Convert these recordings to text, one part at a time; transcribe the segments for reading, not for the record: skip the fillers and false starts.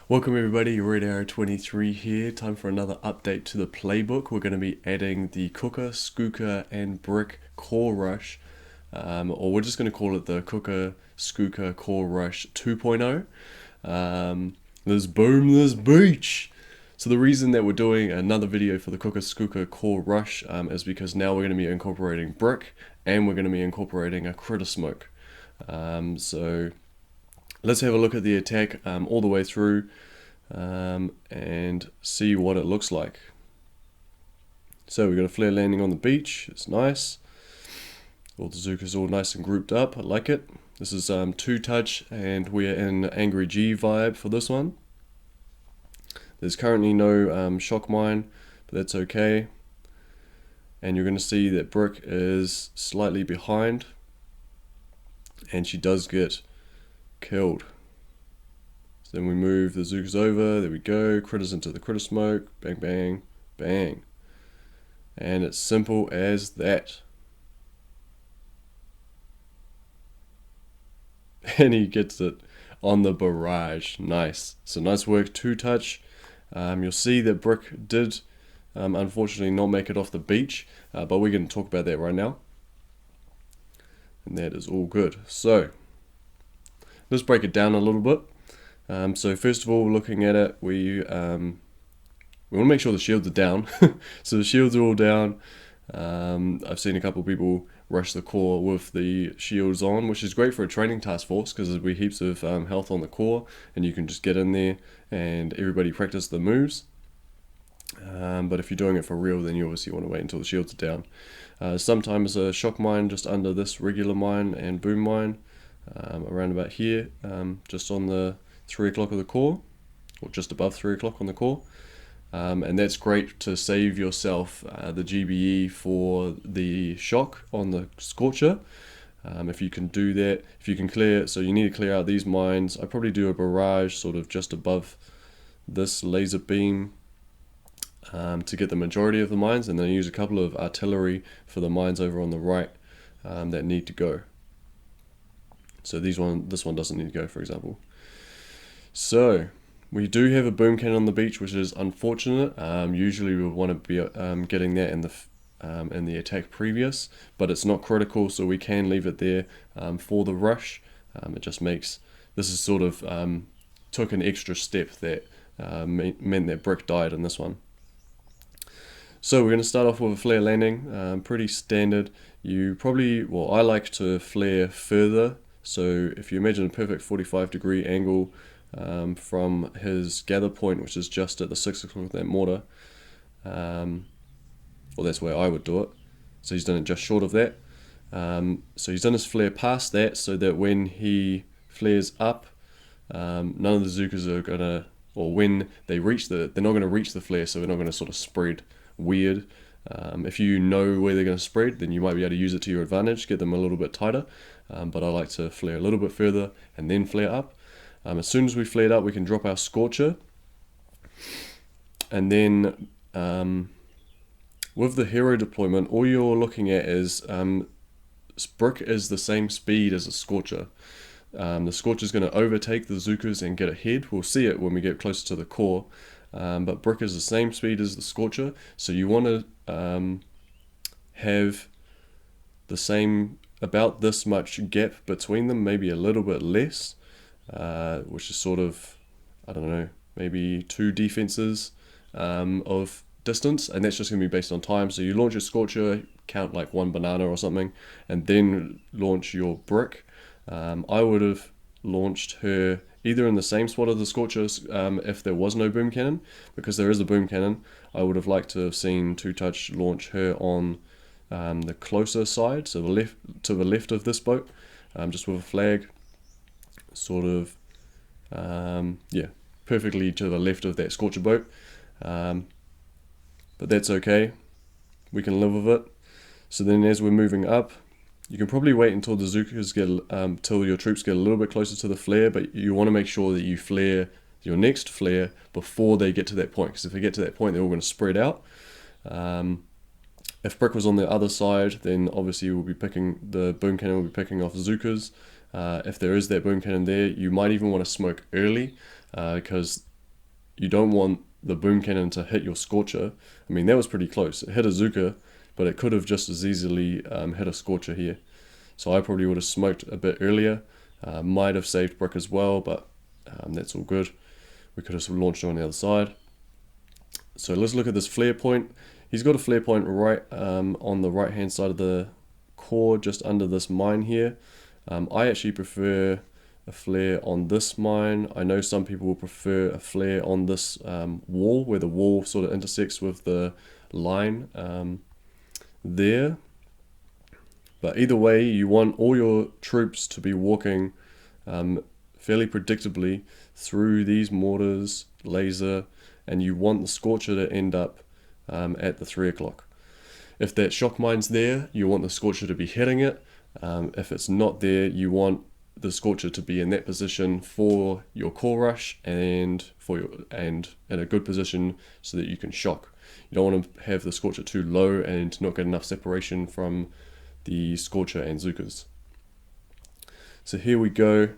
Welcome everybody, Red Arrow 23 here. Time for another update to the playbook. We're going to be adding the cooker, scooka and brick core rush, or we're just going to call it the cooker, scooka core rush 2.0. There's boom, there's beach. So the reason that we're doing another video for the cooker, scooka core rush is because now we're going to be incorporating brick and we're going to be incorporating a critter smoke. So let's have a look at the attack all the way through and see what it looks like. So we've got a flare landing on the beach. It's nice. All the Zookas all nice and grouped up. I like it. This is 2-touch and we're in Angry G vibe for this one. There's currently no shock mine, but that's okay. And you're going to see that Brick is slightly behind and she does get killed. So then we move the Zookas over, there we go, critters into the critter smoke, bang bang bang. And it's simple as that. And he gets it on the barrage. Nice. So nice work, 2-touch. You'll see that Brick did unfortunately not make it off the beach, but we're going to talk about that right now. And that is all good. So let's break it down a little bit. So first of all, looking at it, we want to make sure the shields are down. So the shields are all down. I've seen a couple of people rush the core with the shields on, which is great for a training task force because there'll be heaps of health on the core and you can just get in there and everybody practice the moves. But if you're doing it for real, then you obviously want to wait until the shields are down. Sometimes a shock mine just under this regular mine and boom mine, around about here, just on the 3 o'clock of the core, or just above 3 o'clock on the core. And that's great to save yourself the GBE for the shock on the scorcher. If you can do that, if you can clear, so you need to clear out these mines. I probably do a barrage sort of just above this laser beam to get the majority of the mines, and then use a couple of artillery for the mines over on the right that need to go. So this one doesn't need to go, for example. So we do have a boom cannon on the beach, which is unfortunate. Usually we would want to be getting that in the attack previous, but it's not critical, so we can leave it there for the rush. It just makes, this is sort of took an extra step that meant that Brick died in this one. So we're going to start off with a flare landing, pretty standard. You probably, well, I like to flare further. So if you imagine a perfect 45-degree angle from his gather point, which is just at the 6 o'clock of that mortar, well, that's where I would do it. So he's done it just short of that. So he's done his flare past that, so that when he flares up, none of the Zookas are gonna, or when they reach they're not gonna reach the flare, so they're not gonna sort of spread weird. If you know where they're going to spread, then you might be able to use it to your advantage, get them a little bit tighter, but I like to flare a little bit further and then flare up. As soon as we flared up, we can drop our scorcher, and then with the hero deployment, all you're looking at is Brick is the same speed as a scorcher. The scorcher is going to overtake the Zookas and get ahead. We'll see it when we get closer to the core. But Brick is the same speed as the Scorcher, so you want to have the same, about this much gap between them, maybe a little bit less, which is sort of, I don't know, maybe 2 defenses of distance, and that's just going to be based on time. So you launch your Scorcher, count like 1 banana or something, and then launch your Brick. I would have launched her either in the same spot as the Scorchers if there was no boom cannon. Because there is a boom cannon, I would have liked to have seen 2-touch launch her on the closer side, so to the left of this boat, just with a flag, sort of, yeah, perfectly to the left of that Scorcher boat. But that's okay, we can live with it. So then as we're moving up, you can probably wait until the Zookas get, till your troops get a little bit closer to the flare, but you want to make sure that you flare your next flare before they get to that point, because if they get to that point, they're all going to spread out. If Brick was on the other side, then obviously we'll be picking, the boom cannon will be picking off Zookas. If there is that boom cannon there, you might even want to smoke early, because you don't want the boom cannon to hit your scorcher. I mean, that was pretty close. It hit a Zuka, but it could have just as easily hit a scorcher here. So I probably would have smoked a bit earlier. Might have saved Brick as well, but that's all good. We could have launched on the other side. So let's look at this flare point. He's got a flare point right on the right hand side of the core, just under this mine here. I actually prefer a flare on this mine. I know some people will prefer a flare on this wall, where the wall sort of intersects with the line there. But either way, you want all your troops to be walking fairly predictably through these mortars, laser, and you want the scorcher to end up at the 3 o'clock. If that shock mine's there, you want the scorcher to be hitting it. If it's not there, you want the scorcher to be in that position for your core rush and in a good position so that you can shock. You don't want to have the scorcher too low and not get enough separation from the scorcher and Zukas. So here we go,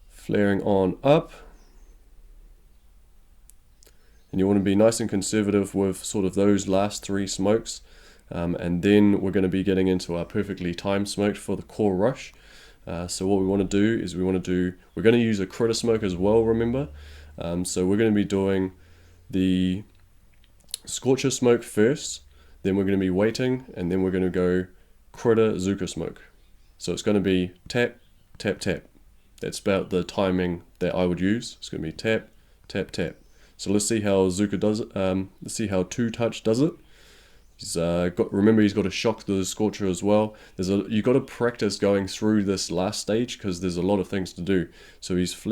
flaring on up. And you want to be nice and conservative with sort of those last 3 smokes. And then we're going to be getting into our perfectly timed smoke for the core rush. So what we want to do is we're going to use a critter smoke as well, remember. So we're going to be doing the scorcher smoke first, then we're going to be waiting, and then we're going to go critter Zuka smoke. So it's going to be tap, tap, tap. That's about the timing that I would use. It's going to be tap, tap, tap. So let's see how Zuka does it. Let's see how 2Touch does it. Remember, he's got to shock the scorcher as well. You've got to practice going through this last stage because there's a lot of things to do. So he's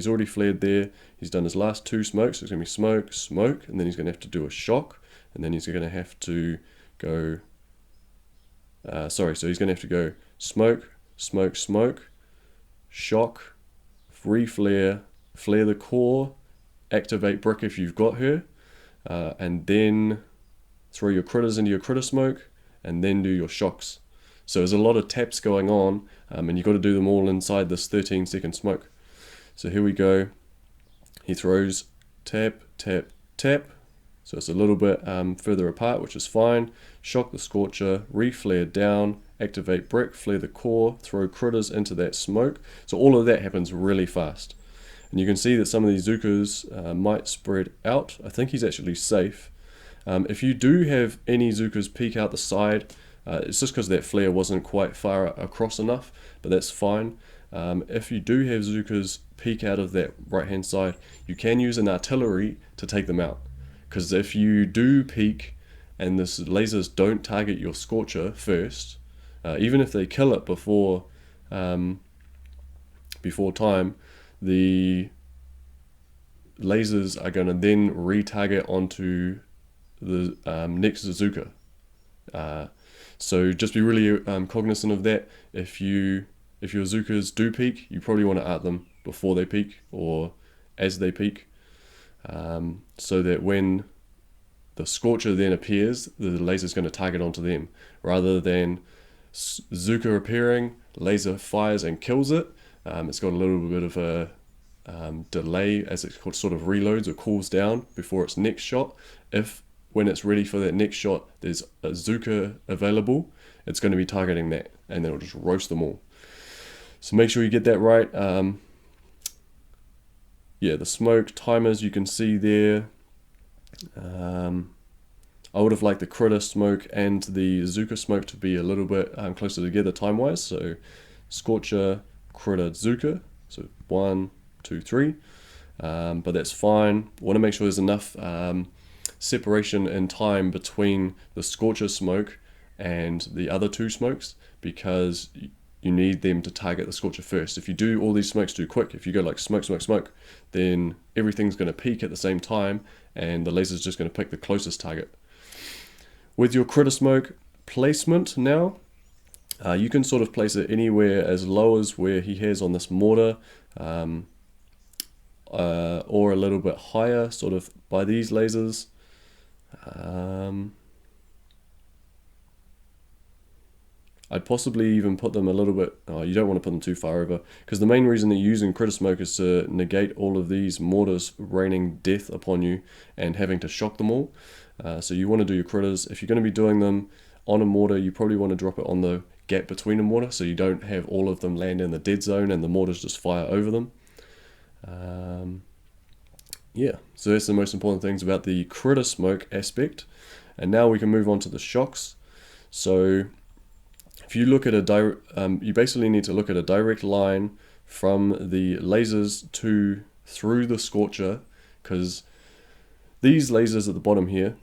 already flared there. He's done his last 2 smokes. So it's going to be smoke, smoke, and then he's going to have to do a shock, and then he's going to have to go. So he's going to have to go smoke, smoke, smoke, shock, reflare, flare the core, activate Brick if you've got her, and then throw your critters into your critter smoke, and then do your shocks. So there's a lot of taps going on, and you've got to do them all inside this 13-second smoke. So here we go. He throws tap, tap, tap. So it's a little bit further apart, which is fine. Shock the scorcher, reflare down, activate Brick, flare the core, throw critters into that smoke. So all of that happens really fast. And you can see that some of these Zukas might spread out. I think he's actually safe. If you do have any Zukas peek out the side, it's just because that flare wasn't quite far across enough, but that's fine. If you do have Zukas peek out of that right hand side, you can use an artillery to take them out. Because if you do peek and the lasers don't target your scorcher first, even if they kill it before time, the lasers are going to then retarget onto the next Zuka. So just be really cognizant of that. If your Zukas do peak, you probably want to art them before they peak or as they peak, so that when the scorcher then appears, the laser is going to target onto them, rather than Zuka appearing, laser fires and kills it. It's got a little bit of a delay as it sort of reloads or cools down before its next shot. If when it's ready for that next shot there's a Zuka available, it's going to be targeting that, and then it'll just roast them all. So make sure you get that right. Yeah, the smoke timers you can see there. I would have liked the critter smoke and the Zuka smoke to be a little bit closer together time-wise. So scorcher, critter, Zuka. So 1, 2, 3. But that's fine. Want to make sure there's enough separation in time between the scorcher smoke and the other 2 smokes, because you need them to target the scorcher first. If you do all these smokes too quick, if you go like smoke, smoke, smoke, then everything's going to peak at the same time and the laser's just going to pick the closest target. With your critter smoke placement now, you can sort of place it anywhere as low as where he has on this mortar, or a little bit higher, sort of by these lasers. I'd possibly even put them a little bit, oh, you don't want to put them too far over, because the main reason that you're using critter smoke is to negate all of these mortars raining death upon you and having to shock them all. So you want to do your critters, if you're going to be doing them on a mortar, you probably want to drop it on the gap between a mortar, so you don't have all of them land in the dead zone and the mortars just fire over them. Yeah, so that's the most important things about the critter smoke aspect. And now we can move on to the shocks. So if you look at a you basically need to look at a direct line from the lasers through the scorcher, because these lasers at the bottom here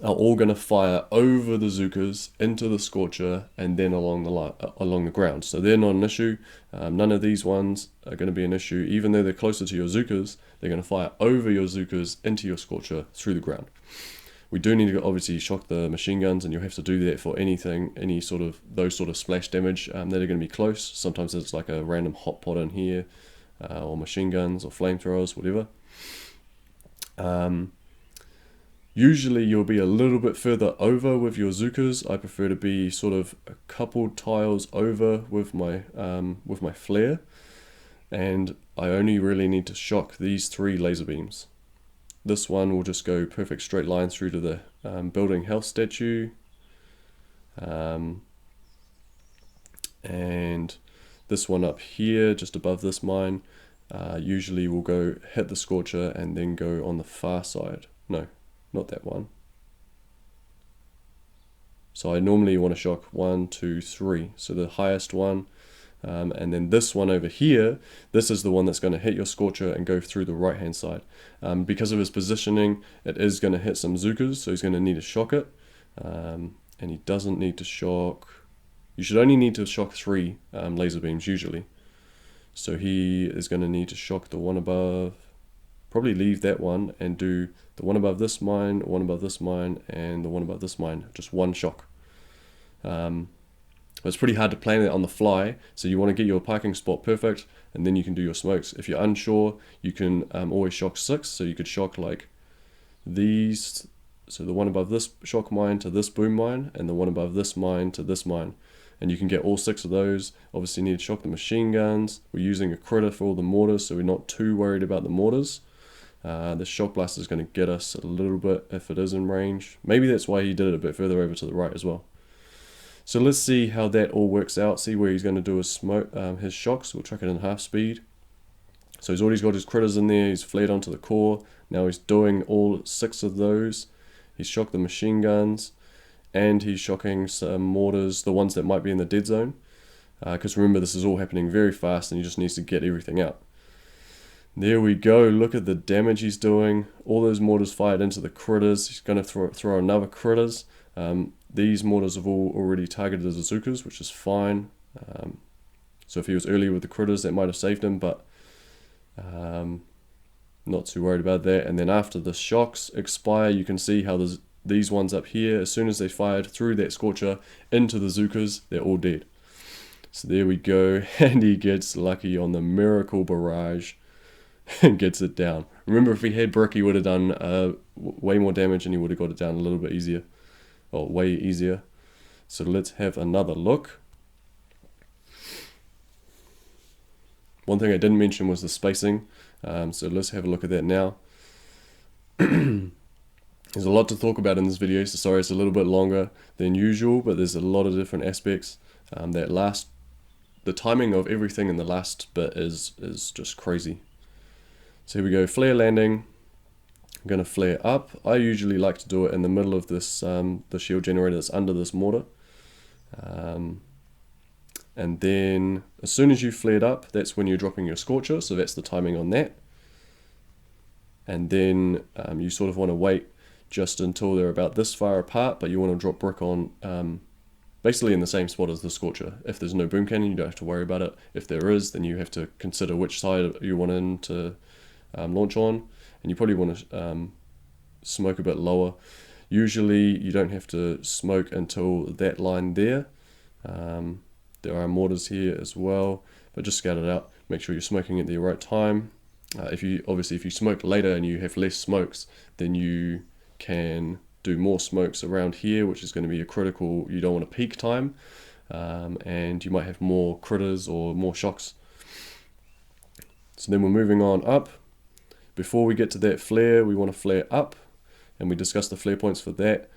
are all going to fire over the Zookas into the scorcher and then along the ground. So they're not an issue. None of these ones are going to be an issue. Even though they're closer to your Zookas, they're going to fire over your Zookas into your scorcher through the ground. We do need to obviously shock the machine guns, and you'll have to do that for anything, those sort of splash damage that are going to be close. Sometimes it's like a random hot pot in here, or machine guns or flamethrowers, whatever. Usually you'll be a little bit further over with your Zookas. I prefer to be sort of a couple tiles over with my flare, and I only really need to shock these 3 laser beams. This one will just go perfect straight line through to the building health statue, and this one up here just above this mine usually will go hit the scorcher and then go on the far side. No, not that one. So I normally want to shock 1, 2, 3. So the highest one, and then this one over here, this is the one that's going to hit your scorcher and go through the right hand side. Because of his positioning, it is going to hit some Zookas, so he's going to need to shock it. And he doesn't need to shock, you should only need to shock 3 laser beams usually. So he is going to need to shock the one above, probably leave that one and do the one above this mine, one above this mine, and the one above this mine, just one shock. It's pretty hard to plan it on the fly, so you want to get your parking spot perfect, and then you can do your smokes. If you're unsure, you can always shock 6, so you could shock like these, so the one above this shock mine to this boom mine, and the one above this mine to this mine. And you can get all 6 of those. Obviously you need to shock the machine guns. We're using a critter for all the mortars, so we're not too worried about the mortars. The shock blast is going to get us a little bit if it is in range. Maybe that's why he did it a bit further over to the right as well. So let's see how that all works out. See where he's going to do his his shocks. We'll chuck it in half speed. So he's already got his critters in there. He's flared onto the core. Now he's doing all 6 of those. He's shocked the machine guns, and he's shocking some mortars, the ones that might be in the dead zone. Because remember, this is all happening very fast, and he just needs to get everything out. There we go. Look at the damage he's doing. All those mortars fired into the critters. He's going to throw another critters. These mortars have all already targeted the Zookas, which is fine. So if he was early with the critters, that might have saved him, but not too worried about that. And then after the shocks expire, you can see how these ones up here, as soon as they fired through that scorcher into the Zookas, they're all dead. So there we go, and he gets lucky on the miracle barrage and gets it down. Remember, if he had brick, he would have done way more damage, and he would have got it down a little bit easier. Or way easier. So let's have another look. One thing I didn't mention was the spacing. So let's have a look at that now. There's a lot to talk about in this video, so sorry it's a little bit longer than usual, but there's a lot of different aspects. The timing of everything in the last bit is just crazy. So here we go, flare landing. I'm going to flare up. I usually like to do it in the middle of this, the shield generator that's under this mortar. And then as soon as you flared up, that's when you're dropping your scorcher, so that's the timing on that. And then you sort of want to wait just until they're about this far apart, but you want to drop brick on basically in the same spot as the scorcher. If there's no boom cannon, you don't have to worry about it. If there is, then you have to consider which side you want in to launch on. And you probably want to smoke a bit lower. Usually you don't have to smoke until that line there. There are mortars here as well, but just scout it out. Make sure you're smoking at the right time. If you smoke later and you have less smokes, then you can do more smokes around here, which is going to be a critical, you don't want a peak time. and you might have more critters or more shocks. So then we're moving on up. Before we get to that flare, we want to flare up, and we discussed the flare points for that.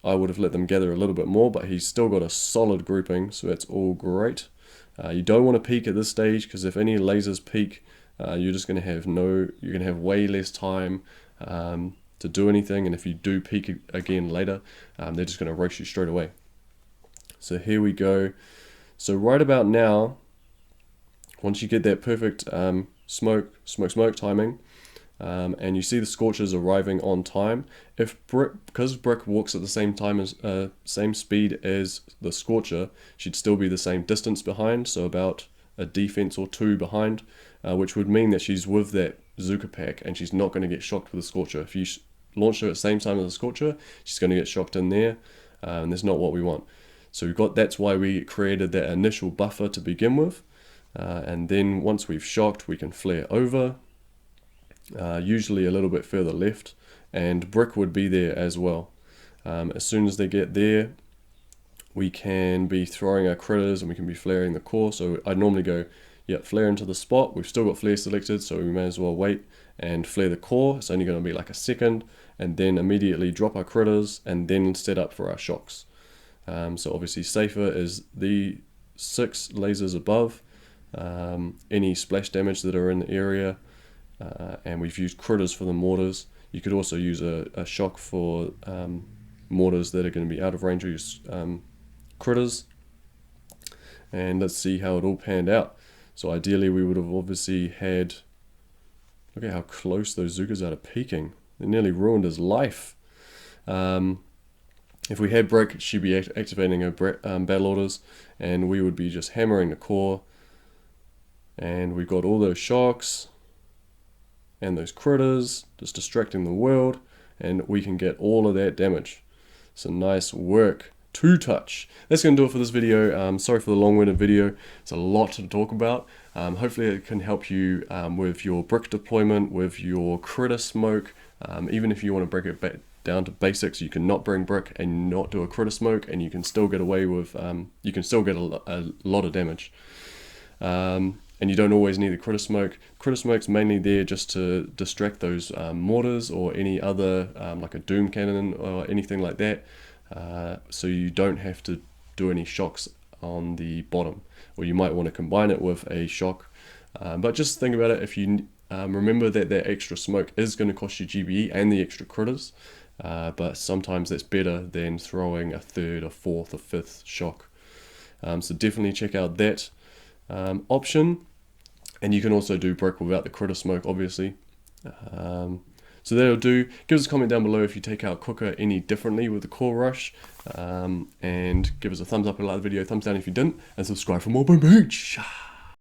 I would have let them gather a little bit more, but he's still got a solid grouping, so that's all great. You don't want to peak at this stage, because if any lasers peak, you're just going to have you're going to have way less time to do anything, and if you do peak again later, they're just going to roast you straight away. So here we go. So right about now, once you get that perfect smoke timing, and you see the scorchers arriving on time, because Brick walks at the same time as same speed as the scorcher, she'd still be the same distance behind, so about a defense or two behind, which would mean that she's with that Zuka pack and she's not going to get shocked with the scorcher. If you launch her at the same time as the scorcher, she's going to get shocked in there, and that's not what we want. So that's why we created that initial buffer to begin with, and then once we've shocked, we can flare over, usually a little bit further left, and Brick would be there as well. As soon as they get there, we can be throwing our critters and we can be flaring the core. So I'd normally go, flare into the spot. We've still got flare selected, so we may as well wait and flare the core. It's only going to be like a second, and then immediately drop our critters and then set up for our shocks. So obviously safer is the 6 lasers above, any splash damage that are in the area, and we've used critters for the mortars. You could also use a shock for mortars that are going to be out of range, or use critters. And let's see how it all panned out. So ideally we would have obviously had, look at how close those Zukas are to peaking. They nearly ruined his life. If we had Brick, she'd be activating her battle orders, and we would be just hammering the core. And we've got all those shocks and those critters just distracting the world, and we can get all of that damage. So nice work. 2-touch. That's going to do it for this video. Sorry for the long-winded video. It's a lot to talk about. Hopefully it can help you with your Brick deployment, with your critter smoke. Even if you want to break it back down to basics, you can not bring Brick and not do a critter smoke, and you can still get away with, you can still get a lot of damage. And you don't always need the critter smoke. Critter smoke's mainly there just to distract those mortars or any other, like a doom cannon or anything like that. So you don't have to do any shocks on the bottom, or you might want to combine it with a shock. But just think about it, if you remember that extra smoke is going to cost you GBE and the extra critters, but sometimes that's better than throwing a 3rd, a 4th, a 5th shock. So definitely check out that option, and you can also do Brick without the critter smoke, obviously. So that'll do. Give us a comment down below if you take out Cooker any differently with the core rush, and give us a thumbs up and like the video, thumbs down if you didn't, and subscribe for more Boom Beach.